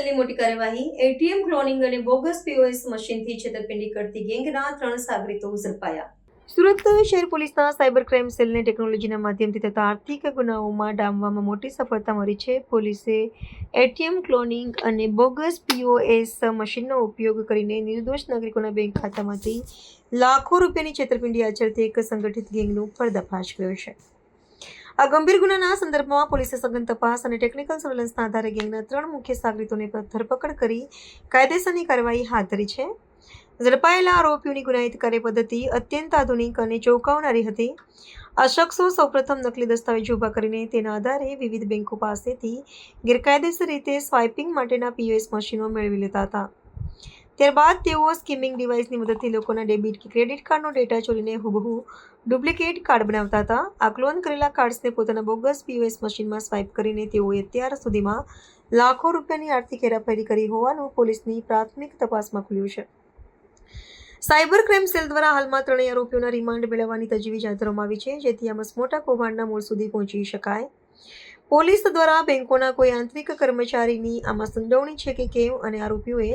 સેલની મોટી કાર્યવાહી. એટીએમ ક્લોનિંગ અને બોગસ પીઓએસ મશીનથી છેતરપિંડી કરતી ગેંગના 3 સાગરીતો ઝડપાયા. સુરત શહેર પોલીસના સાયબર ક્રાઇમ સેલને ટેકનોલોજીના માધ્યમથી થતા આર્થિક ગુનાઓમાં ડામવામાં મોટી સફળતા મળી છે. પોલીસે એટીએમ ક્લોનિંગ અને બોગસ પીઓએસ મશીનનો ઉપયોગ કરીને નિર્દોષ નાગરિકોના બેંક ખાતામાંથી લાખો રૂપિયાની છેતરપિંડી આચરતી એક સંગઠિત ગેંગનો પર્દાફાશ કર્યો છે. આ ગંભીર ગુનાના સંદર્ભમાં પોલીસે સઘન તપાસ અને ટેકનિકલ સર્વેલન્સના આધારે ગેંગના 3 મુખ્ય સાગરીતોની ધરપકડ કરી કાયદેસરની કાર્યવાહી હાથ ધરી છે. ઝડપાયેલા આરોપીઓની ગુનાહિત કાર્યપદ્ધતિ અત્યંત આધુનિક અને ચોંકાવનારી હતી. આ શખ્સો સૌપ્રથમ નકલી દસ્તાવેજો ઊભા કરીને તેના આધારે વિવિધ બેંકો પાસેથી ગેરકાયદેસર રીતે સ્વાઇપિંગ માટેના પીઓએસ મશીનો મેળવી લેતા હતા. ત્યારબાદ તેઓ સ્કીમિંગ ડિવાઇસની મદદથી લોકોના ડેબિટ કે ક્રેડિટ કાર્ડનો ડેટા ચોરીને હુબહુ ડુપ્લિકેટ કાર્ડ બનાવતા હતા. આ ક્લોન કરેલા કાર્ડ્સને પોતાના બોગસ પીઓએસ મશીનમાં સ્વાઇપ કરીને તેઓએ અત્યાર સુધીમાં લાખો રૂપિયાની આર્થિક હેરાફેરી કરી હોવાનું પોલીસની પ્રાથમિક તપાસમાં ખુલ્યું છે. સાયબર ક્રાઇમ સેલ દ્વારા હાલમાં 3 આરોપીઓના રિમાન્ડ મેળવવાની તજવીજ હાથ ધરવામાં આવી છે, જેથી આ મસમોટા કૌભાંડના મૂળ સુધી પહોંચી શકાય. પોલીસ દ્વારા બેંકોના કોઈ આંતરિક કર્મચારીની આમાં સંડોવણી છે કે કેમ અને આરોપીઓએ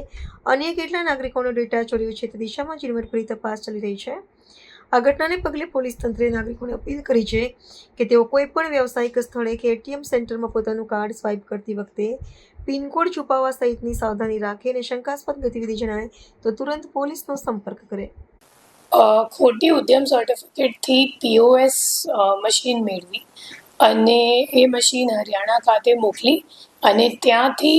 અન્ય કેટલા નાગરિકોનો ડેટા ચોર્યો છે તે દિશામાં ઝીણવટભરી તપાસ ચાલી રહી છે. આ ઘટનાને પગલે પોલીસ તંત્રે નાગરિકોને અપીલ કરી છે કે તેઓ કોઈપણ વ્યવસાયિક સ્થળે કે એટીએમ સેન્ટરમાં પોતાનું કાર્ડ સ્વાઇપ કરતી વખતે પિનકોડ છુપાવવા સહિતની સાવધાની રાખે અને શંકાસ્પદ ગતિવિધિ જણાય તો તુરંત પોલીસનો સંપર્ક કરે. ખોટી ઉદ્યમ સર્ટિફિકેટથી પીઓએસ મશીન મેળવી અને એ મશીન હરિયાણા ખાતે મોકલી અને ત્યાંથી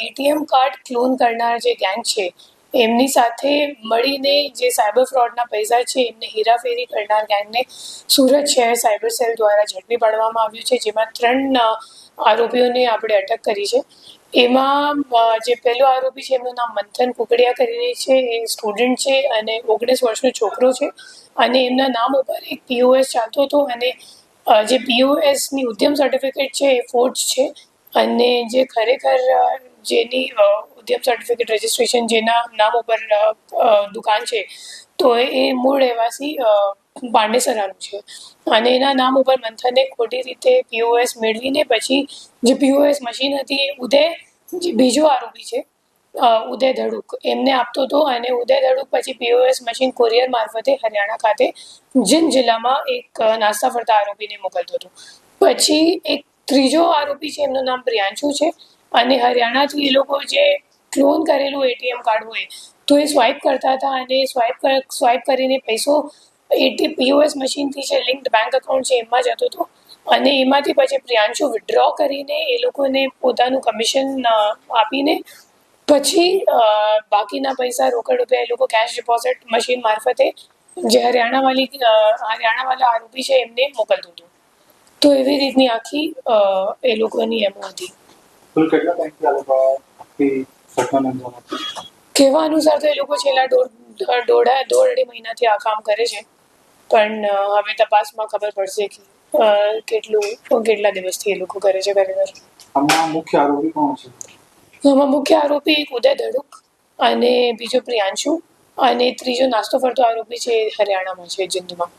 એટીએમ કાર્ડ ક્લોન કરનાર જે ગેંગ છે એમની સાથે મળીને જે સાયબર ફ્રોડના પૈસા છે એમને હેરાફેરી કરનાર ગેંગને સુરત શહેર સાયબર સેલ દ્વારા ઝડપી પાડવામાં આવ્યું છે, જેમાં 3 આરોપીઓને આપણે અટક કરી છે. એમાં જે પહેલો આરોપી છે એમનું નામ મંથન કુકડિયા કરીને છે, એ સ્ટુડન્ટ છે અને 19 વર્ષનો છોકરો છે અને એમના નામ ઉપર એક પીઓએસ ચાલતો હતો અને જે પીઓએસની ઉદ્યમ સર્ટિફિકેટ છે એ ફોર્જ છે અને જે ખરેખર જેની ઉદ્યમ સર્ટિફિકેટ રજિસ્ટ્રેશન જેના નામ ઉપર દુકાન છે તો એ મૂળ રહેવાસી પાંડેસરાનું છે અને એના નામ ઉપર મંથને ખોટી રીતે પીઓએસ મેળવીને પછી જે પીઓએસ મશીન હતી એ ઉદય જે બીજો આરોપી છે ઉદય ધડુક એમને આપતો હતો અને ઉદય ધડુક પછી પીઓએસ મશીન કોરિયર મારફતે હરિયાણા ખાતે જીંદ જિલ્લામાં એક નાસ્તા ફરતા આરોપીને મોકલતો હતો. પછી એક ત્રીજો આરોપી છે એમનું નામ પ્રિયાંશુ છે અને હરિયાણાથી એ લોકો જે ક્લોન કરેલું એટીએમ કાર્ડ હોય તો એ સ્વાઇપ કરતા હતા અને સ્વાઇપ કરીને પૈસો પીઓએસ મશીનથી જે લિંક્ડ બેંક એકાઉન્ટ છે એમાં જતો હતો અને એમાંથી પછી પ્રિયાંશુ વિથડ્રો કરીને એ લોકોને પોતાનું કમિશન આપીને પછી બાકીના પૈસા રોકડ રૂપિયા એ લોકો કેશ ડિપોઝિટ મશીન મારફતે જે હરિયાણાવાળા આરોપી છે એમને મોકલતું હતું. તો એવી રીતની આખી એ લોકોની એમ હતી. કહેવા અનુસાર તો એ લોકો છેલ્લા દોઢ મહિનાથી આ કામ કરે છે, પણ હવે તપાસમાં ખબર પડશે કે કેટલા દિવસથી એ લોકો કરે છે ખરેખર. આમાં મુખ્ય આરોપી કોણ છે? આમાં મુખ્ય આરોપી એક ઉદય ધડુક અને બીજો પ્રિયાંશુ અને ત્રીજો નાસ્તો ફરતો આરોપી છે હરિયાણામાં છે, જીંદમાં.